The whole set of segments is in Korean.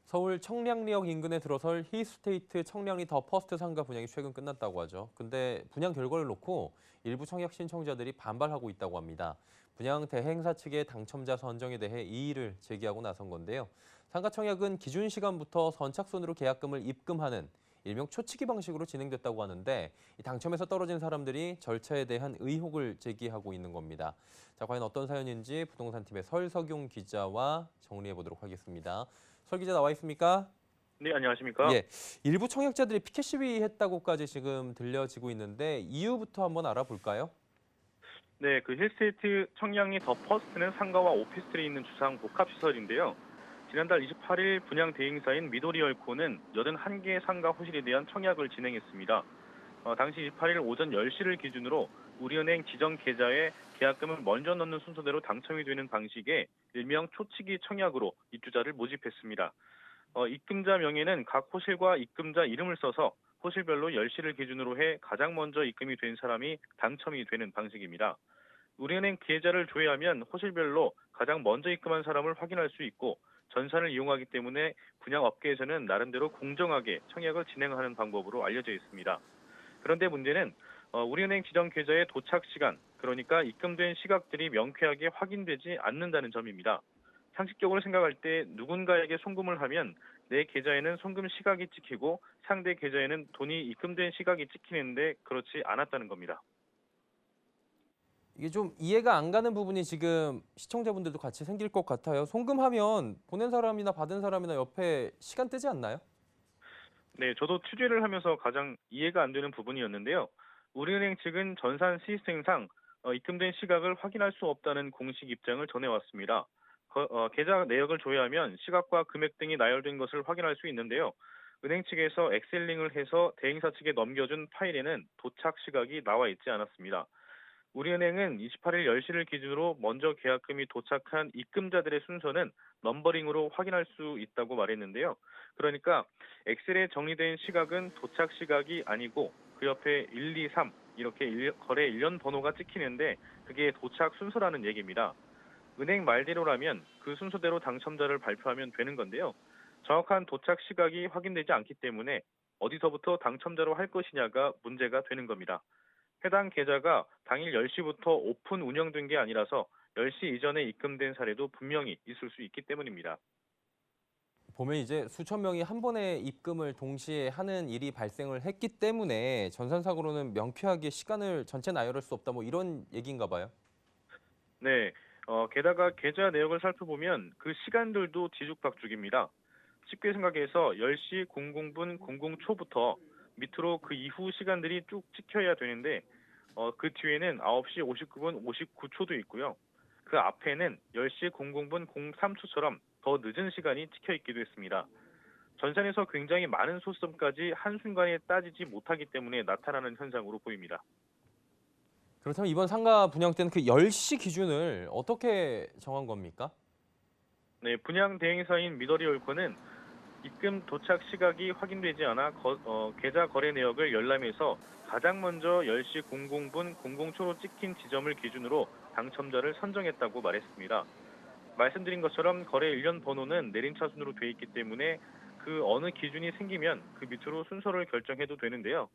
서울 청량리역 인근에 들어설 힐스테이트 청량리 더 퍼스트 상가 분양이 최근 끝났다고 하죠. 근데 분양 결과를 놓고 일부 청약 신청자들이 반발하고 있다고 합니다. 분양 대행사 측의 당첨자 선정에 대해 이의를 제기하고 나선 건데요. 상가 청약은 기준 시간부터 선착순으로 계약금을 입금하는 일명 초치기 방식으로 진행됐다고 하는데 이 당첨에서 떨어진 사람들이 절차에 대한 의혹을 제기하고 있는 겁니다. 자, 과연 어떤 사연인지 부동산팀의 설석용 기자와 정리해 보도록 하겠습니다. 설 기자 나와 있습니까? 네, 안녕하십니까? 예. 일부 청약자들이 피켓 시위했다고까지 지금 들려지고 있는데 이유부터 한번 알아볼까요? 네, 그 힐스테이트 청량리 더 퍼스트는 상가와 오피스텔이 있는 주상 복합시설인데요. 지난달 28일 분양 대행사인 미도리얼코는 81개의 상가 호실에 대한 청약을 진행했습니다. 당시 28일 오전 10시를 기준으로 우리은행 지정 계좌에 계약금을 먼저 넣는 순서대로 당첨이 되는 방식의 일명 초치기 청약으로 입주자를 모집했습니다. 입금자 명의는 각 호실과 입금자 이름을 써서 호실별로 10시를 기준으로 해 가장 먼저 입금이 된 사람이 당첨이 되는 방식입니다. 우리은행 계좌를 조회하면 호실별로 가장 먼저 입금한 사람을 확인할 수 있고 전산을 이용하기 때문에 분양업계에서는 나름대로 공정하게 청약을 진행하는 방법으로 알려져 있습니다. 그런데 문제는 우리은행 지정 계좌의 도착 시간, 그러니까 입금된 시각들이 명쾌하게 확인되지 않는다는 점입니다. 상식적으로 생각할 때 누군가에게 송금을 하면 내 계좌에는 송금 시각이 찍히고 상대 계좌에는 돈이 입금된 시각이 찍히는데 그렇지 않았다는 겁니다. 이게 좀 이해가 안 가는 부분이 지금 시청자분들도 같이 생길 것 같아요. 송금하면 보낸 사람이나 받은 사람이나 옆에 시간 뜨지 않나요? 네, 저도 취재를 하면서 가장 이해가 안 되는 부분이었는데요. 우리은행 측은 전산 시스템상 입금된 시각을 확인할 수 없다는 공식 입장을 전해왔습니다. 계좌 내역을 조회하면 시각과 금액 등이 나열된 것을 확인할 수 있는데요. 은행 측에서 엑셀링을 해서 대행사 측에 넘겨준 파일에는 도착 시각이 나와 있지 않았습니다. 우리은행은 28일 10시를 기준으로 먼저 계약금이 도착한 입금자들의 순서는 넘버링으로 확인할 수 있다고 말했는데요. 그러니까 엑셀에 정리된 시각은 도착 시각이 아니고 그 옆에 1, 2, 3 이렇게 거래 일련 번호가 찍히는데 그게 도착 순서라는 얘기입니다. 은행 말대로라면 그 순서대로 당첨자를 발표하면 되는 건데요. 정확한 도착 시각이 확인되지 않기 때문에 어디서부터 당첨자로 할 것이냐가 문제가 되는 겁니다. 해당 계좌가 당일 10시부터 오픈 운영된 게 아니라서 10시 이전에 입금된 사례도 분명히 있을 수 있기 때문입니다. 보면 이제 수천 명이 한 번에 입금을 동시에 하는 일이 발생을 했기 때문에 전산상으로는 명쾌하게 시간을 전체 나열할 수 없다 뭐 이런 얘기인가 봐요. 네, 게다가 계좌 내역을 살펴보면 그 시간들도 뒤죽박죽입니다. 쉽게 생각해서 10시 00분 00초부터 밑으로 그 이후 시간들이 쭉 찍혀야 되는데 그 뒤에는 9시 59분 59초도 있고요. 그 앞에는 10시 00분 03초처럼 더 늦은 시간이 찍혀 있기도 했습니다. 전산에서 굉장히 많은 소수점까지 한순간에 따지지 못하기 때문에 나타나는 현상으로 보입니다. 그렇다면 이번 상가 분양 때는 그 10시 기준을 어떻게 정한 겁니까? 네, 분양 대행사인 미더리올코는 입금 도착 시각이 확인되지 않아 계좌 거래 내역을 열람해서 가장 먼저 10시 00분 00초로 찍힌 지점을 기준으로 당첨자를 선정했다고 말했습니다. 말씀드린 것처럼 거래 일련 번호는 내림차순으로 돼 있기 때문에 그 어느 기준이 생기면 그 밑으로 순서를 결정해도 되는데요.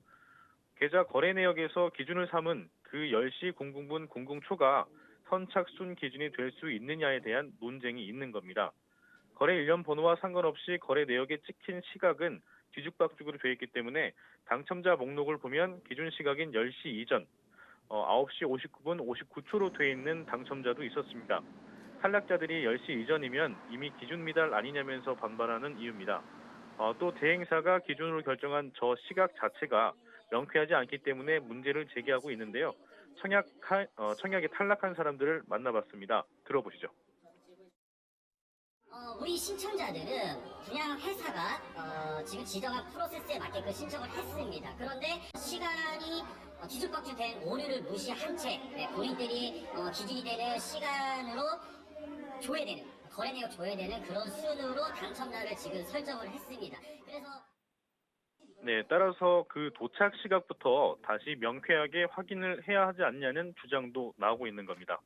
계좌 거래 내역에서 기준을 삼은 그 10시 00분 00초가 선착순 기준이 될 수 있느냐에 대한 논쟁이 있는 겁니다. 거래 일련 번호와 상관없이 거래 내역에 찍힌 시각은 뒤죽박죽으로 되어 있기 때문에 당첨자 목록을 보면 기준 시각인 10시 이전 9시 59분 59초로 되어 있는 당첨자도 있었습니다. 탈락자들이 10시 이전이면 이미 기준 미달 아니냐면서 반발하는 이유입니다. 또 대행사가 기준으로 결정한 저 시각 자체가 명쾌하지 않기 때문에 문제를 제기하고 있는데요. 청약에 탈락한 사람들을 만나봤습니다. 들어보시죠. 우리 신청자들은 분양 회사가 지금 지정한 프로세스에 맞게 그 신청을 했습니다. 그런데 시간이 뒤죽박죽된 오류를 무시한 채 본인들이 기준이 되는 시간으로 조회되는 거래 내역 조회되는 그런 순으로 당첨자를 지금 설정을 했습니다. 그래서 네, 따라서 그 도착 시각부터 다시 명쾌하게 확인을 해야 하지 않냐는 주장도 나오고 있는 겁니다.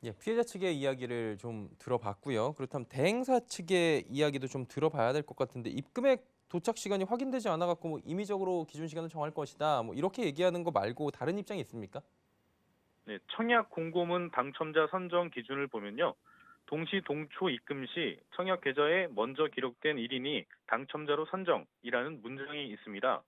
예, 피해자 측의 이야기를 좀 들어봤고요. 그렇다면 대행사 측의 이야기도 좀 들어봐야 될 것 같은데 입금액 도착 시간이 확인되지 않아 갖고 뭐 임의적으로 기준 시간을 정할 것이다. 뭐 이렇게 얘기하는 거 말고 다른 입장이 있습니까? 네, 청약 공고문 당첨자 선정 기준을 보면요. 동시 동초 입금 시 청약 계좌에 먼저 기록된 1인이 당첨자로 선정이라는 문장이 있습니다.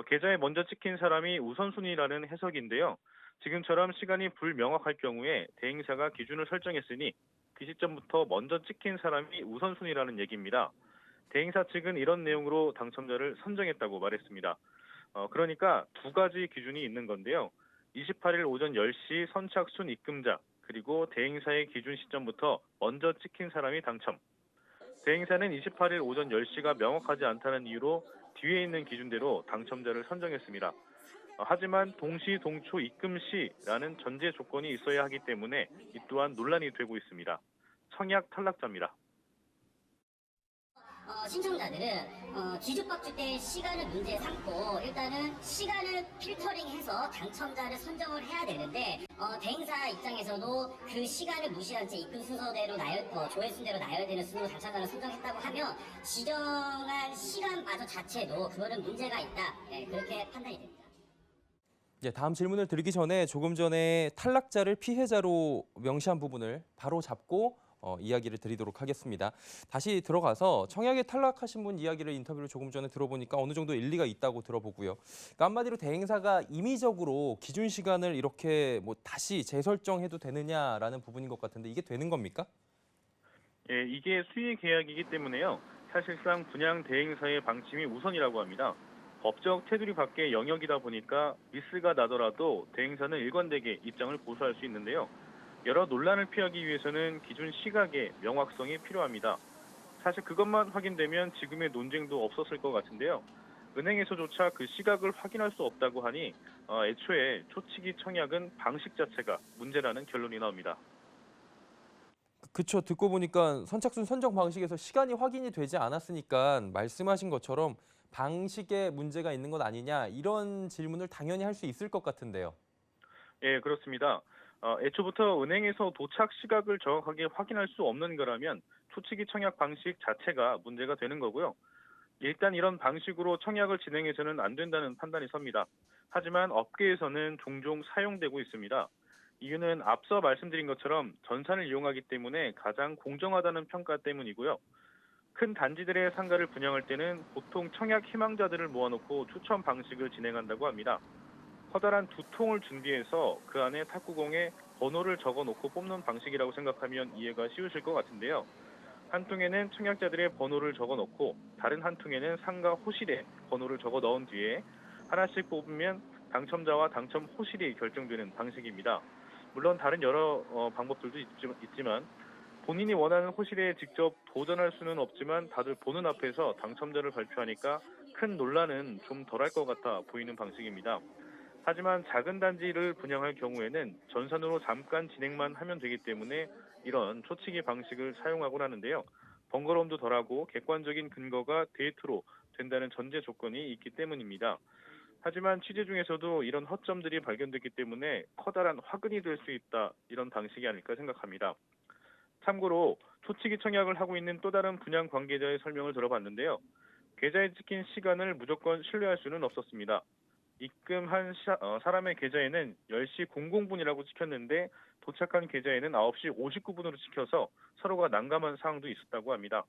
계좌에 먼저 찍힌 사람이 우선순위라는 해석인데요. 지금처럼 시간이 불명확할 경우에 대행사가 기준을 설정했으니 그 시점부터 먼저 찍힌 사람이 우선순위라는 얘기입니다. 대행사 측은 이런 내용으로 당첨자를 선정했다고 말했습니다. 그러니까 두 가지 기준이 있는 건데요. 28일 오전 10시 선착순 입금자 그리고 대행사의 기준 시점부터 먼저 찍힌 사람이 당첨. 대행사는 28일 오전 10시가 명확하지 않다는 이유로 뒤에 있는 기준대로 당첨자를 선정했습니다. 하지만 동시 동초 입금 시라는 전제 조건이 있어야 하기 때문에 이 또한 논란이 되고 있습니다. 청약 탈락자입니다. 신청자들은 뒤죽박죽 될 시간을 문제 삼고 일단은 시간을 필터링해서 당첨자를 선정을 해야 되는데 대행사 입장에서도 그 시간을 무시한 채 입금 순서대로 조회 순대로 나열되는 순으로 당첨자를 선정했다고 하면 지정한 시간마저 자체도 그거는 문제가 있다. 네, 그렇게 판단이 됩니다. 예, 다음 질문을 드리기 전에 조금 전에 탈락자를 피해자로 명시한 부분을 바로 잡고 이야기를 드리도록 하겠습니다. 다시 들어가서 청약에 탈락하신 분 이야기를 인터뷰를 조금 전에 들어보니까 어느 정도 일리가 있다고 들어보고요. 그러니까 한마디로 대행사가 임의적으로 기준 시간을 이렇게 뭐 다시 재설정해도 되느냐라는 부분인 것 같은데 이게 되는 겁니까? 예, 이게 수의 계약이기 때문에요. 사실상 분양 대행사의 방침이 우선이라고 합니다. 법적 테두리 밖의 영역이다 보니까 미스가 나더라도 대행사는 일관되게 입장을 고수할 수 있는데요. 여러 논란을 피하기 위해서는 기준 시각의 명확성이 필요합니다. 사실 그것만 확인되면 지금의 논쟁도 없었을 것 같은데요. 은행에서조차 그 시각을 확인할 수 없다고 하니 애초에 초치기 청약은 방식 자체가 문제라는 결론이 나옵니다. 그쵸. 듣고 보니까 선착순 선정 방식에서 시간이 확인이 되지 않았으니까 말씀하신 것처럼 방식에 문제가 있는 것 아니냐 이런 질문을 당연히 할 수 있을 것 같은데요. 예, 그렇습니다. 애초부터 은행에서 도착 시각을 정확하게 확인할 수 없는 거라면 초치기 청약 방식 자체가 문제가 되는 거고요. 일단 이런 방식으로 청약을 진행해서는 안 된다는 판단이 섭니다. 하지만 업계에서는 종종 사용되고 있습니다. 이유는 앞서 말씀드린 것처럼 전산을 이용하기 때문에 가장 공정하다는 평가 때문이고요. 큰 단지들의 상가를 분양할 때는 보통 청약 희망자들을 모아놓고 추첨 방식을 진행한다고 합니다. 커다란 두 통을 준비해서 그 안에 탁구공에 번호를 적어놓고 뽑는 방식이라고 생각하면 이해가 쉬우실 것 같은데요. 한 통에는 청약자들의 번호를 적어놓고 다른 한 통에는 상가 호실에 번호를 적어 넣은 뒤에 하나씩 뽑으면 당첨자와 당첨 호실이 결정되는 방식입니다. 물론 다른 여러 방법들도 있지만 본인이 원하는 호실에 직접 도전할 수는 없지만 다들 보는 앞에서 당첨자를 발표하니까 큰 논란은 좀 덜할 것 같아 보이는 방식입니다. 하지만 작은 단지를 분양할 경우에는 전산으로 잠깐 진행만 하면 되기 때문에 이런 초치기 방식을 사용하곤 하는데요. 번거로움도 덜하고 객관적인 근거가 데이트로 된다는 전제 조건이 있기 때문입니다. 하지만 취재 중에서도 이런 허점들이 발견됐기 때문에 커다란 화근이 될 수 있다 이런 방식이 아닐까 생각합니다. 참고로 초치기 청약을 하고 있는 또 다른 분양 관계자의 설명을 들어봤는데요. 계좌에 찍힌 시간을 무조건 신뢰할 수는 없었습니다. 입금한 사람의 계좌에는 10시 00분이라고 찍혔는데 도착한 계좌에는 9시 59분으로 찍혀서 서로가 난감한 상황도 있었다고 합니다.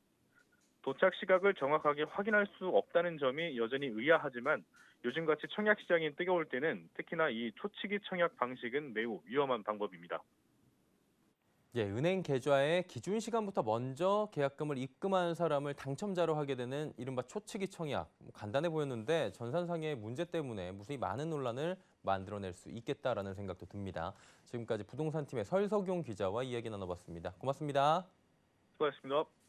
도착 시각을 정확하게 확인할 수 없다는 점이 여전히 의아하지만 요즘같이 청약 시장이 뜨거울 때는 특히나 이 초치기 청약 방식은 매우 위험한 방법입니다. 예, 은행 계좌에 기준 시간부터 먼저 계약금을 입금한 사람을 당첨자로 하게 되는 이른바 초치기 청약. 간단해 보였는데 전산상의 문제 때문에 무수히 많은 논란을 만들어낼 수 있겠다라는 생각도 듭니다. 지금까지 부동산팀의 설석용 기자와 이야기 나눠봤습니다. 고맙습니다. 수고하셨습니다.